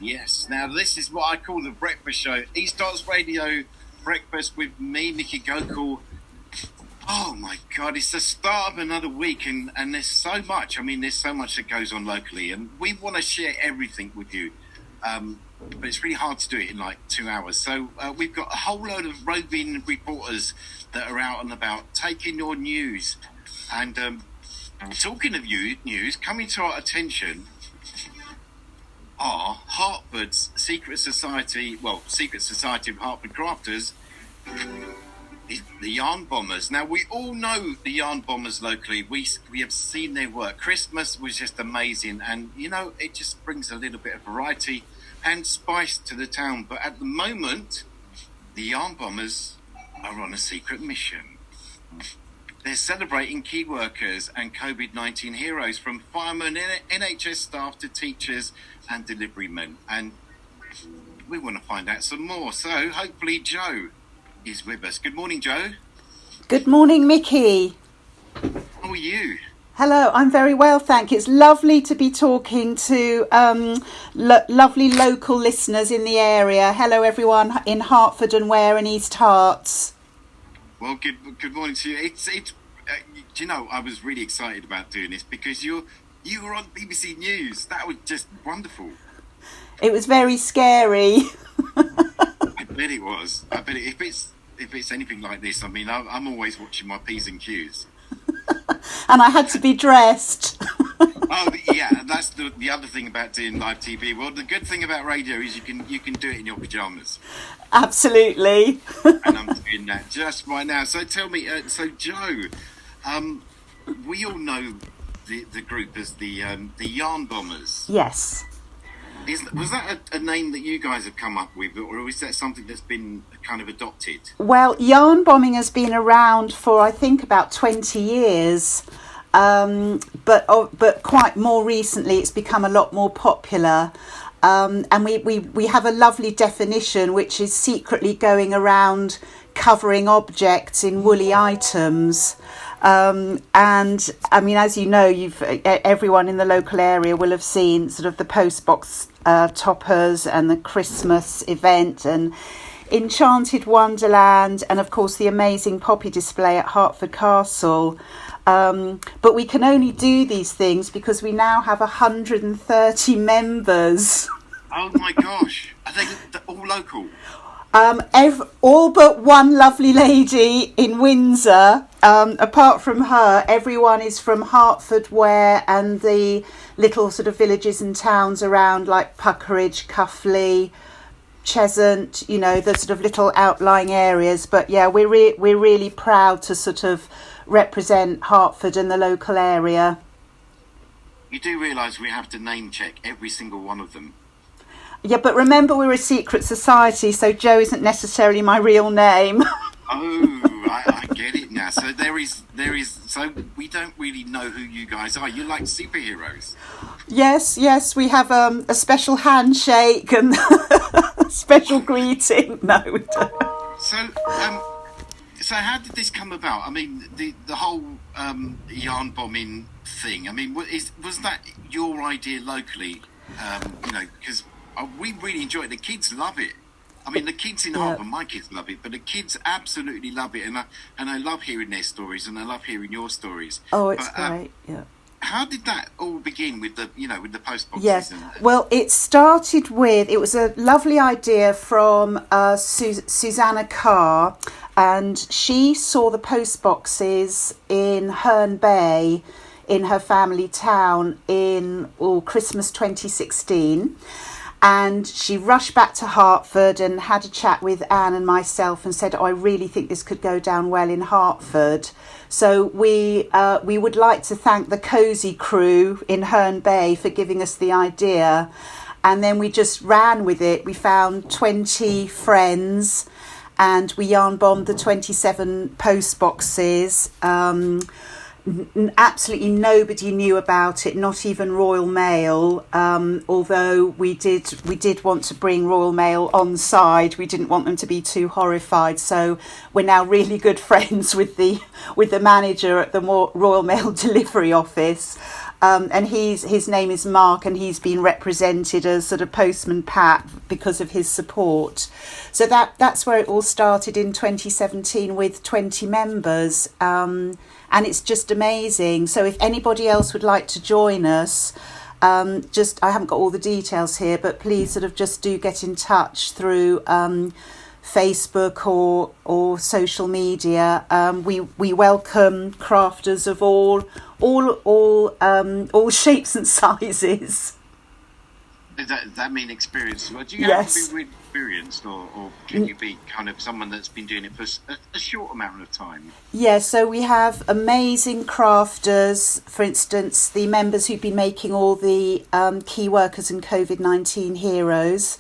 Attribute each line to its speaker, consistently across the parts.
Speaker 1: Yes. Now, this is what I call the breakfast show. East Dots Radio breakfast with me, Mickey Gokul. Oh, my God. It's the start of another week, and there's so much. I mean, there's so much that goes on locally, and we want to share everything with you. But it's really hard to do it in like 2 hours. So we've got a whole load of roving reporters that are out and about taking your news. And talking of news, coming to our attention are Hertford's Secret Society of Hertford Crafters, the Yarn Bombers. Now, we all know the Yarn Bombers locally. We have seen their work. Christmas was just amazing, and, you know, it just brings a little bit of variety and spice to the town. But at the moment, the Yarn Bombers are on a secret mission. They're celebrating key workers and COVID-19 heroes, from firemen, NHS staff to teachers and delivery men. And we want to find out some more. So hopefully Joe is with us. Good morning, Joe.
Speaker 2: Good morning, Mickey.
Speaker 1: How are you?
Speaker 2: Hello, I'm very well, thank you. It's lovely to be talking to lovely local listeners in the area. Hello, everyone in Hertford and Ware and East Herts.
Speaker 1: Well, good morning to you. It's do you know, I was really excited about doing this because you were on BBC News. That was just wonderful.
Speaker 2: It was very scary.
Speaker 1: I bet it was. I bet if it's anything like this, I mean, I'm always watching my P's and Q's.
Speaker 2: And I had to be dressed.
Speaker 1: Oh yeah, that's the other thing about doing live TV. Well, the good thing about radio is you can do it in your pajamas.
Speaker 2: Absolutely.
Speaker 1: And I'm doing that just right now. So tell me, so Joe, we all know the group as the Yarn Bombers.
Speaker 2: Yes.
Speaker 1: Was that a name that you guys have come up with, or is that something that's been kind of adopted?
Speaker 2: Well, yarn bombing has been around for, I think, about 20 years. But quite more recently, it's become a lot more popular. And we have a lovely definition, which is secretly going around covering objects in woolly items. And I mean, as you know, everyone in the local area will have seen sort of the postbox toppers and the Christmas event and Enchanted Wonderland, and of course the amazing poppy display at Hertford Castle. But we can only do these things because we now have 130 members.
Speaker 1: Oh my gosh! Are they all local?
Speaker 2: All but one lovely lady in Windsor. Apart from her, everyone is from Hertford, Ware, and the little sort of villages and towns around, like Puckeridge, Cuffley, Cheshunt, you know, the sort of little outlying areas. But yeah, we're really proud to sort of represent Hertford and the local area.
Speaker 1: You do realise we have to name check every single one of them.
Speaker 2: Yeah, but remember, we're a secret society, so Joe isn't necessarily my real name.
Speaker 1: Oh, I get it now. So there is. So we don't really know who you guys are. You're like superheroes.
Speaker 2: Yes, we have a special handshake and a special greeting. No, we don't.
Speaker 1: So how did this come about? I mean, the whole yarn bombing thing. I mean, was that your idea locally? You know, because we really enjoy it. The kids love it. I mean, the kids in Harvard, my kids love it, but the kids absolutely love it, and I love hearing their stories, and I love hearing your stories.
Speaker 2: Oh, it's great. Yeah.
Speaker 1: How did that all begin with the post boxes?
Speaker 2: Yes. Well, it started with, it was a lovely idea from Susanna Carr, and she saw the post boxes in Herne Bay in her family town in Christmas 2016. And she rushed back to Hertford and had a chat with Anne and myself and said, I really think this could go down well in Hertford. So we would like to thank the Cosy crew in Herne Bay for giving us the idea. And then we just ran with it. We found 20 friends and we yarn bombed the 27 post boxes. Absolutely nobody knew about it, not even Royal Mail, although we did want to bring Royal Mail on side. We didn't want them to be too horrified, so we're now really good friends with the manager at the Royal Mail delivery office. And his name is Mark, and he's been represented as sort of Postman Pat because of his support. So that's where it all started in 2017 with 20 members, and it's just amazing. So if anybody else would like to join us, I haven't got all the details here, but please sort of just do get in touch through Facebook or social media. We welcome crafters of all shapes and sizes.
Speaker 1: Does that mean experience? Well, do you
Speaker 2: Yes.
Speaker 1: have to be really experienced, or can you be kind of someone that's been doing it for a short amount of time?
Speaker 2: Yeah, so we have amazing crafters. For instance, the members who've been making all the key workers and COVID-19 heroes.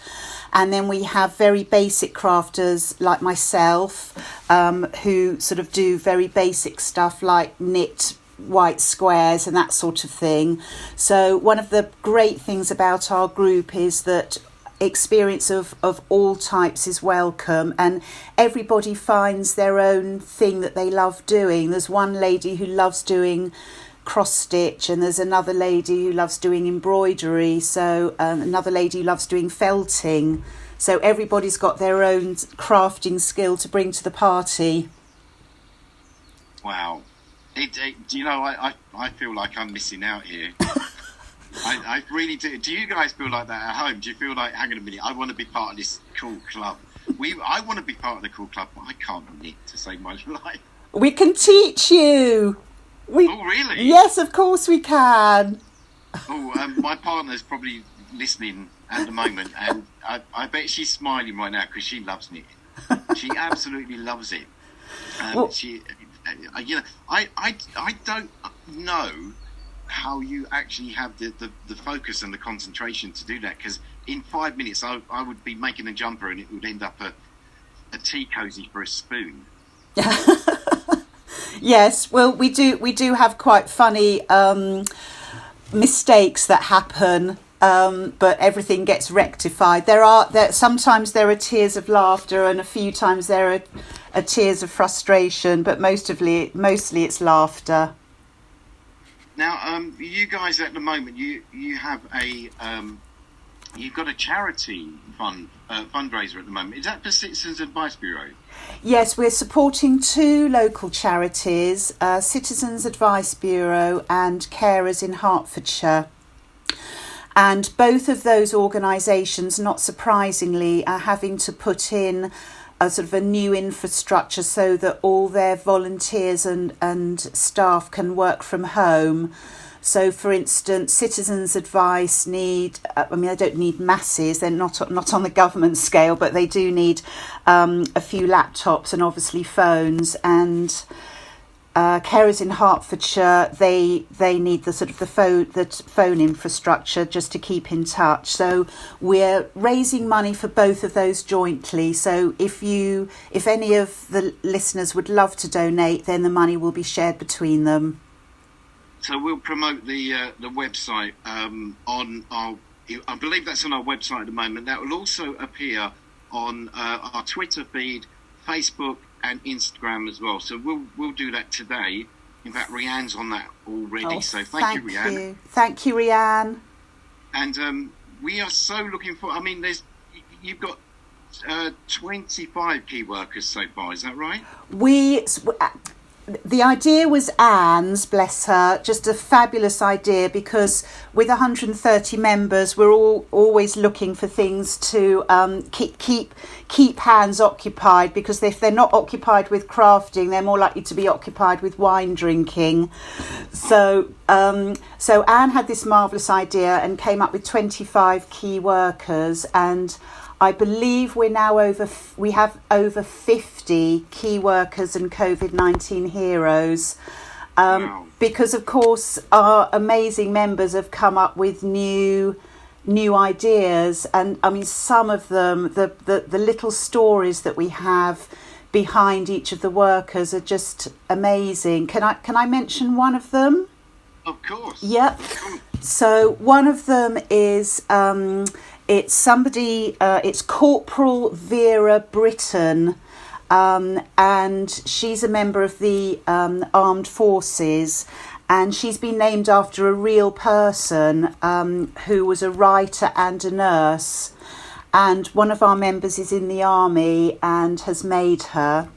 Speaker 2: And then we have very basic crafters like myself, who sort of do very basic stuff like knit white squares and that sort of thing. So one of the great things about our group is that experience of all types is welcome, and everybody finds their own thing that they love doing. There's one lady who loves doing cross stitch, and there's another lady who loves doing embroidery, so another lady who loves doing felting. So everybody's got their own crafting skill to bring to the party.
Speaker 1: Wow. Do you know, I feel like I'm missing out here. I really do. Do you guys feel like that at home? Do you feel like, hang on a minute, I want to be part of this cool club? I want to be part of the cool club, but I can't knit to save my life.
Speaker 2: We can teach you.
Speaker 1: Oh, really?
Speaker 2: Yes, of course we can.
Speaker 1: Oh, my partner's probably listening at the moment, and I bet she's smiling right now because she loves knitting. She absolutely loves it.
Speaker 2: Well,
Speaker 1: I don't know how you actually have the focus and the concentration to do that, because in 5 minutes I would be making a jumper and it would end up a tea cozy for a spoon.
Speaker 2: Yes, well, we do have quite funny mistakes that happen, but everything gets rectified. Sometimes there are tears of laughter, and a few times there are tears of frustration, but mostly it's laughter.
Speaker 1: Now, you guys at the moment, you have you've got a charity fundraiser at the moment. Is that for Citizens Advice Bureau?
Speaker 2: Yes, we're supporting two local charities, Citizens Advice Bureau and Carers in Hertfordshire. And both of those organisations, not surprisingly, are having to put in a sort of a new infrastructure so that all their volunteers and staff can work from home. So, for instance, Citizens Advice they don't need masses, they're not on the government scale, but they do need a few laptops and obviously phones. And Carers in Hertfordshire, they need the sort of the phone infrastructure just to keep in touch. So we're raising money for both of those jointly. So if any of the listeners would love to donate, then the money will be shared between them.
Speaker 1: So we'll promote the website on our. I believe that's on our website at the moment. That will also appear on our Twitter feed, Facebook, and Instagram as well. So we'll do that today. In fact, Rianne's on that already. So thank you, Rianne.
Speaker 2: Thank you, Rianne.
Speaker 1: And we are so looking for. I mean, you've got 25 key workers so far. Is that right?
Speaker 2: The idea was Anne's, bless her, just a fabulous idea, because with 130 members, we're all always looking for things to keep hands occupied, because if they're not occupied with crafting, they're more likely to be occupied with wine drinking. So Anne had this marvellous idea and came up with 25 key workers, and I believe we have over 50 key workers and COVID-19 heroes,
Speaker 1: Wow.
Speaker 2: because of course our amazing members have come up with new ideas, and I mean some of them, the little stories that we have behind each of the workers are just amazing. Can I mention one of them?
Speaker 1: Of course.
Speaker 2: Yep. So one of them is it's Corporal Vera Britton, and she's a member of the armed forces, and she's been named after a real person who was a writer and a nurse. And one of our members is in the army and has made her.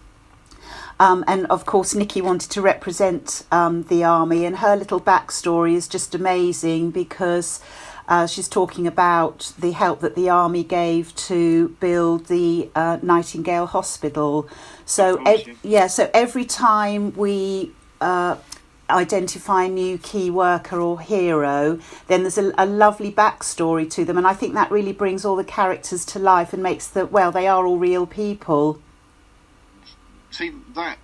Speaker 2: And of course, Nikki wanted to represent the army, and her little backstory is just amazing because she's talking about the help that the army gave to build the Nightingale Hospital. So so every time we identify a new key worker or hero, then there's a lovely backstory to them, and I think that really brings all the characters to life and makes they are all real people.
Speaker 1: See that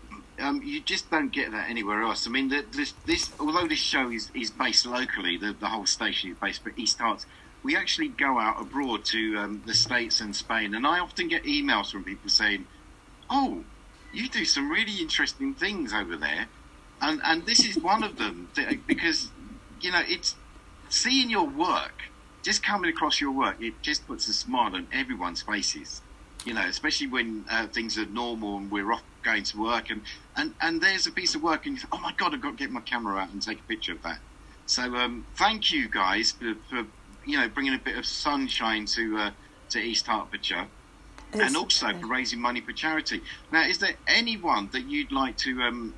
Speaker 1: you just don't get that anywhere else. I mean, this although this show is based locally, the whole station is based, but East Herts, we actually go out abroad to the States and Spain, and I often get emails from people saying, "Oh, you do some really interesting things over there," and this is one of them because it's seeing your work, just coming across your work, it just puts a smile on everyone's faces. Especially when things are normal and we're off going to work and there's a piece of work and you think, oh my God, I've got to get my camera out and take a picture of that. So thank you guys for bringing a bit of sunshine to East Hertfordshire and also for raising money for charity. Now, is there anyone that you'd like to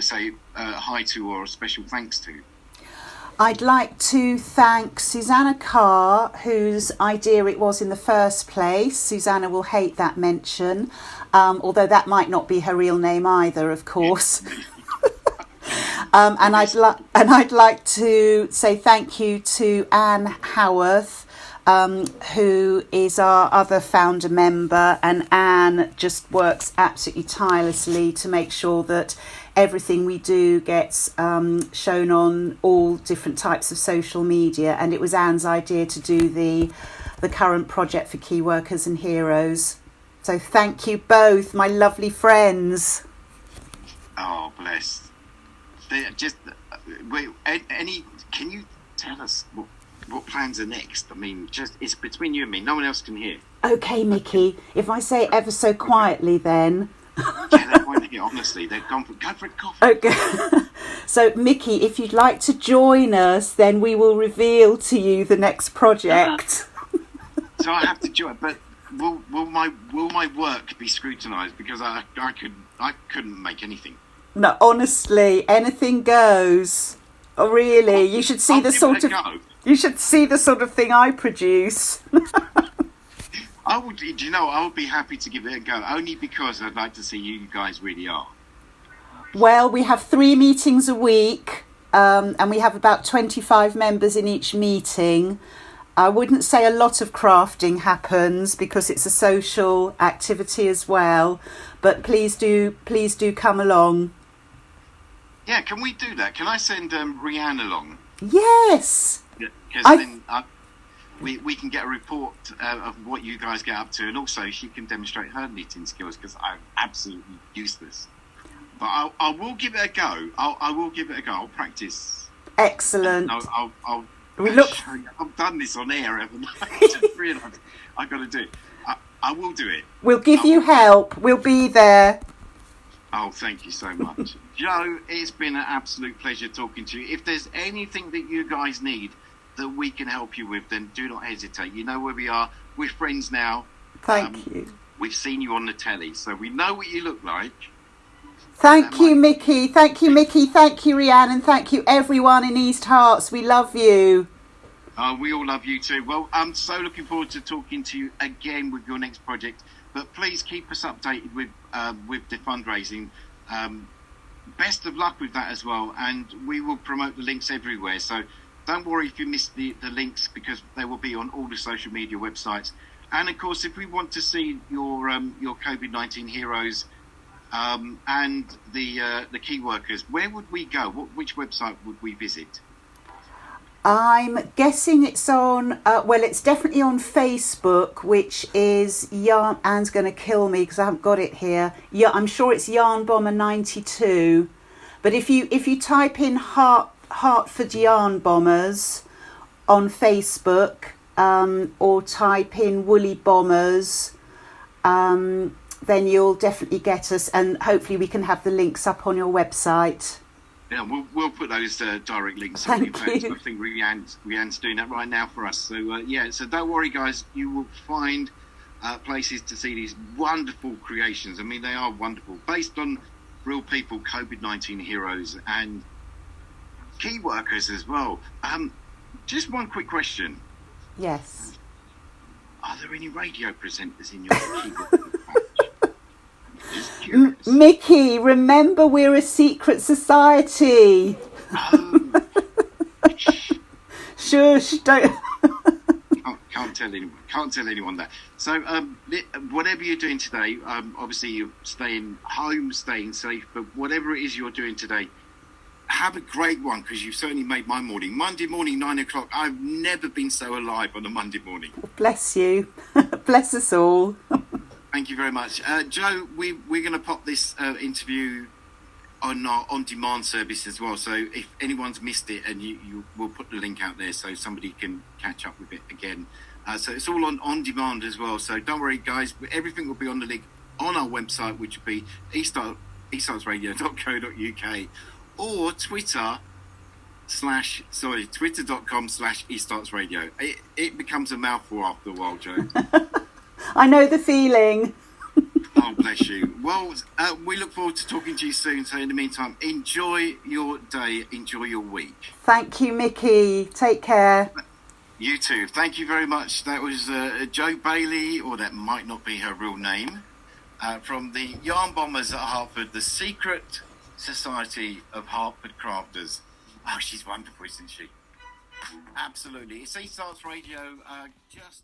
Speaker 1: say hi to or a special thanks to?
Speaker 2: I'd like to thank Susanna Carr, whose idea it was in the first place. Susanna will hate that mention, although that might not be her real name either, of course. And I'd like to say thank you to Anne Howarth, who is our other founder member, and Anne just works absolutely tirelessly to make sure that everything we do gets shown on all different types of social media, and it was Anne's idea to do the current project for Key Workers and Heroes. So thank you both, my lovely friends.
Speaker 1: Oh, bless. Can you tell us what plans are next? I mean, it's between you and me. No one else can hear.
Speaker 2: Okay, Mickey. If I say it ever so quietly, then.
Speaker 1: Yeah, they won't hear. Honestly, they've gone for it. Coffee.
Speaker 2: Okay. So, Mickey, if you'd like to join us, then we will reveal to you the next project.
Speaker 1: So I have to join, but will my work be scrutinised? Because I couldn't make anything.
Speaker 2: No, honestly, anything goes. Oh, really? You should see You should see the sort of thing I produce.
Speaker 1: I would be happy to give it a go, only because I'd like to see who you guys really are.
Speaker 2: Well, we have 3 meetings a week, and we have about 25 members in each meeting. I wouldn't say a lot of crafting happens because it's a social activity as well, but please do come along.
Speaker 1: Yeah, can we do that? Can I send Rianne along?
Speaker 2: Yes.
Speaker 1: Because then we can get a report of what you guys get up to, and also she can demonstrate her knitting skills because I'm absolutely useless. But I will give it a go. I will give it a go. I'll practice.
Speaker 2: Excellent.
Speaker 1: I've done this on air, haven't I? I just realised I've got to do it. I will do it.
Speaker 2: We'll give you help. We'll be there.
Speaker 1: Oh, thank you so much. Joe, it's been an absolute pleasure talking to you. If there's anything that you guys need that we can help you with, then do not hesitate. You know where we are. We're friends now.
Speaker 2: Thank you.
Speaker 1: We've seen you on the telly, so we know what you look like.
Speaker 2: Thank you, Mickey. Thank you, Mickey. Thank you, Rianne. And thank you, everyone in East Herts. We love you.
Speaker 1: We all love you too. Well, I'm so looking forward to talking to you again with your next project. But please keep us updated with the fundraising. Best of luck with that as well. And we will promote the links everywhere. So don't worry if you miss the links, because they will be on all the social media websites. And of course, if we want to see your COVID-19 heroes and the key workers, where would we go? Which website would we visit?
Speaker 2: I'm guessing it's on, it's definitely on Facebook, which is Yarn. Anne's going to kill me because I haven't got it here. Yeah, I'm sure it's Yarn Bomber 92. But if you type in Hertford Yarn Bombers on Facebook, or type in Woolly Bombers, then you'll definitely get us, and hopefully we can have the links up on your website.
Speaker 1: Yeah, we'll put those direct links.
Speaker 2: Thank
Speaker 1: In fact,
Speaker 2: you.
Speaker 1: I think Rianne's doing that right now for us. So yeah, so don't worry, guys. You will find places to see these wonderful creations. I mean, they are wonderful, based on real people, COVID-19 heroes, and key workers as well. Just one quick question:
Speaker 2: Yes.
Speaker 1: are there any radio presenters in your key workers? Just curious.
Speaker 2: Mickey, remember we're a secret society.
Speaker 1: Oh,
Speaker 2: Shush, don't.
Speaker 1: can't tell anyone. Can't tell anyone that. So, whatever you're doing today, obviously you're staying home, staying safe. But whatever it is you're doing today, have a great one, because you've certainly made my morning. Monday morning, 9 o'clock. I've never been so alive on a Monday morning.
Speaker 2: Bless you. Bless us all.
Speaker 1: Thank you very much, Joe. We're going to pop this interview on our on-demand service as well. So if anyone's missed it, and you will put the link out there so somebody can catch up with it again. So it's all on demand as well. So don't worry, guys. Everything will be on the link on our website, which will be estartsradio.co.uk, or twitter.com/estartsradio. It becomes a mouthful after a while, Joe.
Speaker 2: I know the feeling.
Speaker 1: Oh, bless you. Well, we look forward to talking to you soon. So in the meantime, enjoy your day, enjoy your week.
Speaker 2: Thank you, Mickey. Take care.
Speaker 1: You too. Thank you very much. That was Jo Bailey, or that might not be her real name, from the Yarn Bombers at Hartford, the Secret Society of Hartford Crafters. Oh, she's wonderful, isn't she? Absolutely. It's East Arts Radio. Just